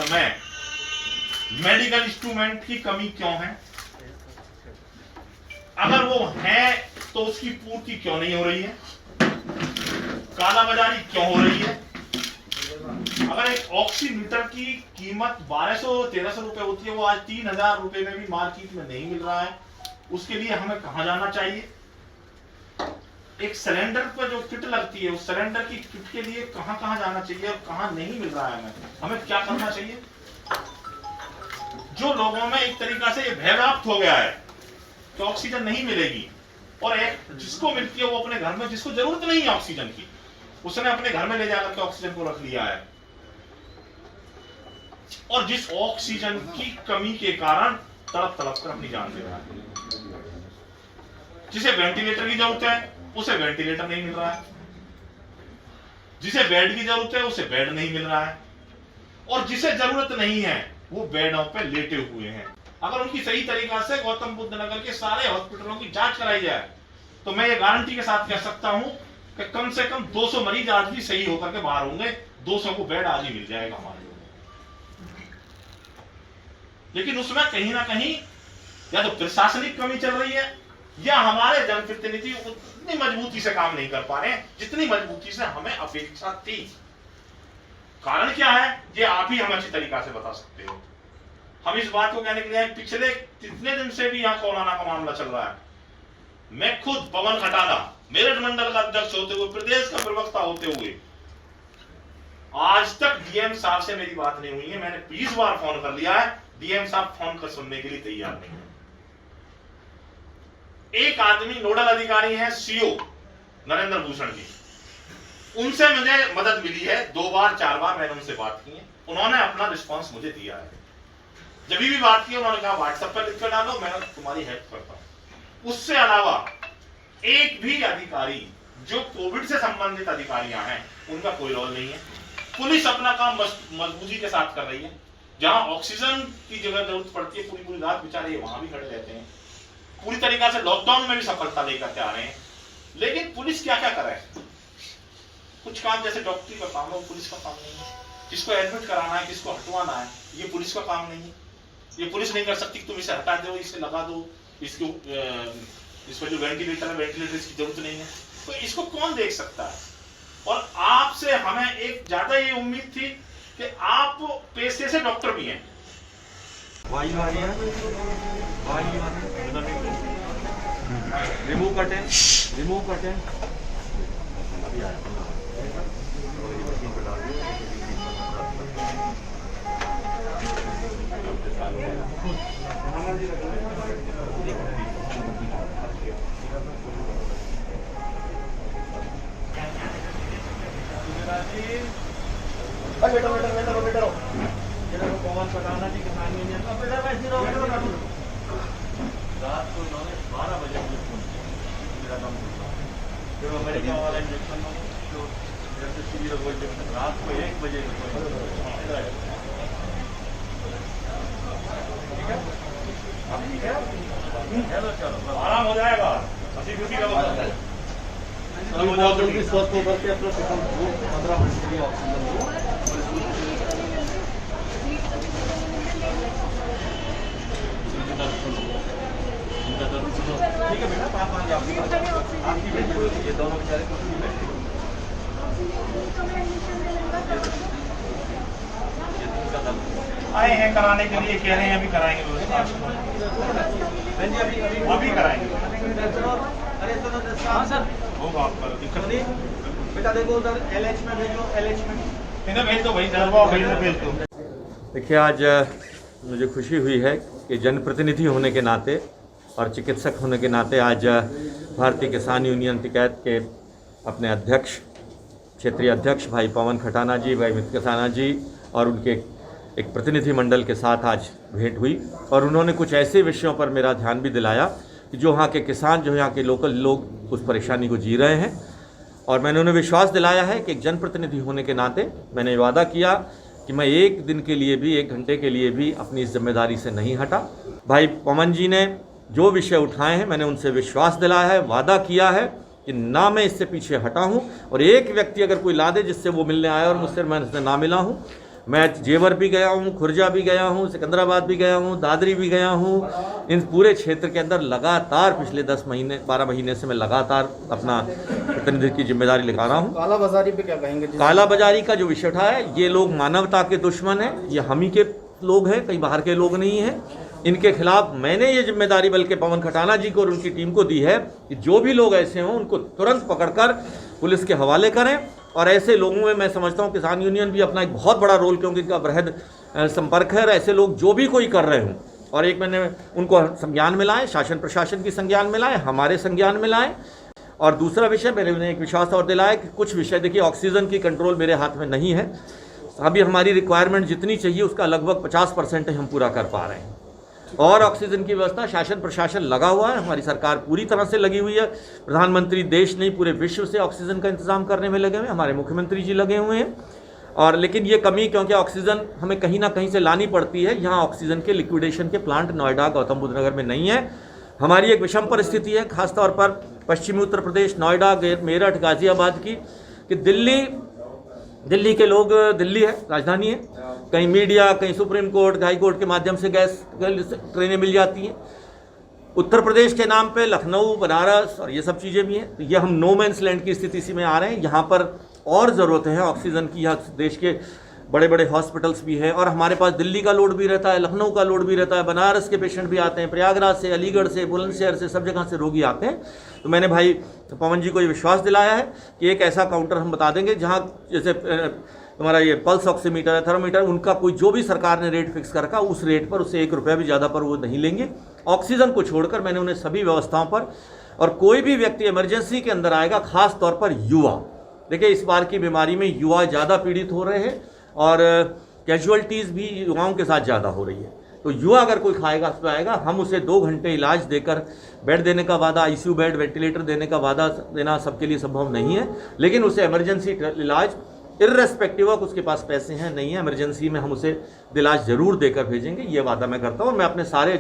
घर में medical instrument की कमी क्यों है? अगर वो है तो उसकी पूर्ति क्यों नहीं हो रही है? कालाबाजारी क्यों हो रही है? अगर एक ऑक्सीमीटर की कीमत 1200-1300 रुपए होती है, वो आज 3000 रुपए में भी मार्केट में नहीं मिल रहा है, उसके लिए हमें कहां जाना चाहिए? एक सिलेंडर पर जो किट लगती है, उस सिलेंडर की किट के लिए कहां कहां जाना चाहिए और कहां नहीं मिल रहा है, हमें क्या करना चाहिए? जो लोगों में एक तरीका से भय व्याप्त हो गया है कि ऑक्सीजन नहीं मिलेगी, और एक जिसको मिलती है वो अपने घर में, जिसको जरूरत नहीं है ऑक्सीजन की, उसने अपने घर में ले जाकर के ऑक्सीजन को रख लिया है। और जिस ऑक्सीजन की कमी के कारण तड़प तड़प कर अपनी जान दे रहा है। जिसे वेंटिलेटर की जरूरत है उसे वेंटिलेटर नहीं मिल रहा है, जिसे बेड की जरूरत है उसे बेड नहीं मिल रहा है, और जिसे जरूरत नहीं है वो बेडों पे लेटे हुए हैं। अगर उनकी सही तरीका से गौतम बुद्ध नगर के सारे हॉस्पिटलों की जांच कराई जाए तो मैं ये गारंटी के साथ कह सकता हूं कि कम से कम 200 मरीज आज भी सही होकर के बाहर होंगे। 200 को बेड आज ही मिल जाएगा हमारे लोगों को। लेकिन उसमें कहीं ना कहीं या तो प्रशासनिक कमी चल रही है, या हमारे जनप्रतिनिधि उतनी मजबूती से काम नहीं कर पा रहे जितनी मजबूती से हमें अपेक्षा थी। कारण क्या है ये आप ही हमें अच्छी तरीका से बता सकते हो। हम इस बात को कहने के लिए पिछले कितने दिन से भी यहाँ कोरोना का मामला चल रहा है। मैं खुद पवन खटाना मेरठ मंडल का अध्यक्ष होते हुए, प्रदेश का प्रवक्ता होते हुए, आज तक डीएम साहब से मेरी बात नहीं हुई है। मैंने 20 बार फोन कर लिया है, डीएम साहब फोन कर सुनने के लिए तैयार नहीं है। एक आदमी नोडल अधिकारी है सीओ नरेंद्र भूषण जी, उनसे मुझे मदद मिली है। 2 बार 4 बार मैंने उनसे बात की है, उन्होंने अपना रिस्पांस मुझे दिया है। जब भी बात की उन्होंने कहा व्हाट्सएप पर लिख कर डालो, मैं तुम्हारी हेल्प करता हूं। उससे अलावा एक भी अधिकारी जो कोविड से संबंधित अधिकारियां हैं उनका कोई रोल नहीं है। पुलिस अपना काम मजबूती के साथ कर रही है। जहां ऑक्सीजन की जगह जरूरत पड़ती है, पूरी रात बेचारे वहां भी खड़े रहते हैं। पूरी तरीका से लॉकडाउन में भी सफलता लेकर के आ रहे हैं। लेकिन पुलिस क्या क्या कर रहा है? कुछ काम जैसे डॉक्टरी का काम है, पुलिस का काम नहीं है। किसको एडमिट कराना है, किसको हटवाना है, ये पुलिस का काम नहीं है। ये पुलिस नहीं कर सकती तुम इसे हटा दो, इसे लगा दो, इसको इस पर जो वेंटिलेटर है वेंटिलेटर की जरूरत नहीं है, तो इसको कौन देख सकता है? और आपसे हमें एक ज्यादा ये उम्मीद थी कि आप पेशे से डॉक्टर भी हैं। वायु आ रही है, वायु आ रही है। Remove curtain, remove curtain. अभी आया। बेटा बेटा बेटा बेटा पवन खटाना जी किसान यूनियन का बेटा रात को इन्होंने 12 बजे मेरा काम फिर अमेरिका वाला इंजेक्शन जो रात को 1 बजे ठीक है चलो चलो आराम हो जाएगा। बहुत जल्दी स्वस्थ होकर के अपना 15 मिनट के लिए ऑक्सीजन दो। ठीक है बेटा, पापा आपकी बेटी, ये दोनों बेचारे आए हैं कराने के लिए, कह रहे हैं अभी कराएंगे अभी कराएंगे। हाँ सर, होगा आपका दिक्कत नहीं। बेटा देखो उधर एलएच में भेजो, एलएच में इधर भेज दो भाई, भेज दो। देखिए आज मुझे खुशी हुई है कि जनप्रतिनिधि होने के नाते और चिकित्सक होने के नाते आज भारतीय किसान यूनियन टिकैत के अपने अध्यक्ष, क्षेत्रीय अध्यक्ष भाई पवन खटाना जी, भाई मित कसाना जी और उनके एक प्रतिनिधि मंडल के साथ आज भेंट हुई। और उन्होंने कुछ ऐसे विषयों पर मेरा ध्यान भी दिलाया कि जो यहाँ के किसान, जो यहाँ के लोकल लोग उस परेशानी को जी रहे हैं। और मैंने उन्हें विश्वास दिलाया है कि एक जनप्रतिनिधि होने के नाते मैंने वादा किया कि मैं 1 दिन के लिए भी, 1 घंटे के लिए भी अपनी इस जिम्मेदारी से नहीं हटा। भाई पवन जी ने जो विषय उठाए हैं मैंने उनसे विश्वास दिलाया है, वादा किया है कि ना मैं इससे पीछे हटा हूँ। और एक व्यक्ति अगर कोई ला दे जिससे वो मिलने आया और मुझसे मैं इससे ना मिला हूँ, मैं जेवर भी गया हूँ, खुर्जा भी गया हूँ, सिकंदराबाद भी गया हूँ, दादरी भी गया हूँ। इन पूरे क्षेत्र के अंदर लगातार पिछले 12 महीने से मैं लगातार अपना प्रतिनिधित्व की जिम्मेदारी लेकर आ रहा हूँ। कालाबाजारी पे क्या कहेंगे? कालाबाजारी का जो विषय उठा है, ये लोग मानवता के दुश्मन हैं, ये हम ही के लोग हैं, कहीं बाहर के लोग नहीं हैं। इनके खिलाफ मैंने ये जिम्मेदारी बल्कि पवन खटाना जी को और उनकी टीम को दी है कि जो भी लोग ऐसे हों उनको तुरंत पकड़कर पुलिस के हवाले करें। और ऐसे लोगों में मैं समझता हूँ किसान यूनियन भी अपना एक बहुत बड़ा रोल, क्योंकि इनका बृहद संपर्क है। और ऐसे लोग जो भी कोई कर रहे हों, और एक मैंने उनको संज्ञान में लाएं, शासन प्रशासन की संज्ञान में लाएं, हमारे संज्ञान में लाएं। और दूसरा विषय मैंने उन्हें एक विश्वास और दिलाया कि कुछ विषय, देखिए ऑक्सीजन की कंट्रोल मेरे हाथ में नहीं है, अभी हमारी रिक्वायरमेंट जितनी चाहिए उसका लगभग 50% हम पूरा कर पा रहे हैं। और ऑक्सीजन की व्यवस्था शासन प्रशासन लगा हुआ है, हमारी सरकार पूरी तरह से लगी हुई है। प्रधानमंत्री देश नहीं पूरे विश्व से ऑक्सीजन का इंतजाम करने में लगे हुए हैं, हमारे मुख्यमंत्री जी लगे हुए हैं। और लेकिन ये कमी, क्योंकि ऑक्सीजन हमें कहीं ना कहीं से लानी पड़ती है, यहाँ ऑक्सीजन के लिक्विडेशन के प्लांट नोएडा, गौतम बुद्ध नगर में नहीं है। हमारी एक विषम परिस्थिति है, खासतौर पर पश्चिमी उत्तर प्रदेश, नोएडा, मेरठ, गाजियाबाद की, कि दिल्ली के लोग, दिल्ली है राजधानी है, कहीं मीडिया, कहीं सुप्रीम कोर्ट, हाई कोर्ट के माध्यम से गैस ट्रेनें मिल जाती हैं। उत्तर प्रदेश के नाम पे लखनऊ, बनारस और ये सब चीज़ें भी हैं। तो ये हम नो मैंस लैंड की स्थिति से में आ रहे हैं। यहाँ पर और ज़रूरत है ऑक्सीजन की। यहाँ देश के बड़े बड़े हॉस्पिटल्स भी हैं और हमारे पास दिल्ली का लोड भी रहता है, लखनऊ का लोड भी रहता है, बनारस के पेशेंट भी आते हैं, प्रयागराज से, अलीगढ़ से, बुलंदशहर से, सब जगह से रोगी आते हैं। तो मैंने भाई पवन जी को ये विश्वास दिलाया है कि एक ऐसा काउंटर हम बता देंगे जहाँ जैसे तुम्हारा ये पल्स ऑक्सीमीटर है, थर्मोमीटर, उनका कोई जो भी सरकार ने रेट फिक्स कर रखा उस रेट पर, उससे 1 रुपया भी ज़्यादा पर वो नहीं लेंगे। ऑक्सीजन को छोड़कर मैंने उन्हें सभी व्यवस्थाओं पर, और कोई भी व्यक्ति इमरजेंसी के अंदर आएगा, खास तौर पर युवा, देखिए इस बार की बीमारी में युवा ज़्यादा पीड़ित हो रहे हैं और कैजुअल्टीज़ भी युवाओं के साथ ज़्यादा हो रही है। तो युवा अगर कोई खाएगा तो आएगा, हम उसे 2 घंटे इलाज देकर बेड देने का वादा, ICU बेड, वेंटिलेटर देने का वादा देना सबके लिए संभव नहीं है, लेकिन उसे इमरजेंसी इलाज इर्रेस्पेक्टिव ऑफ उसके पास पैसे हैं नहीं है, इमरजेंसी में हम उसे इलाज ज़रूर देकर भेजेंगे, ये वादा मैं करता हूँ। और मैं अपने सारे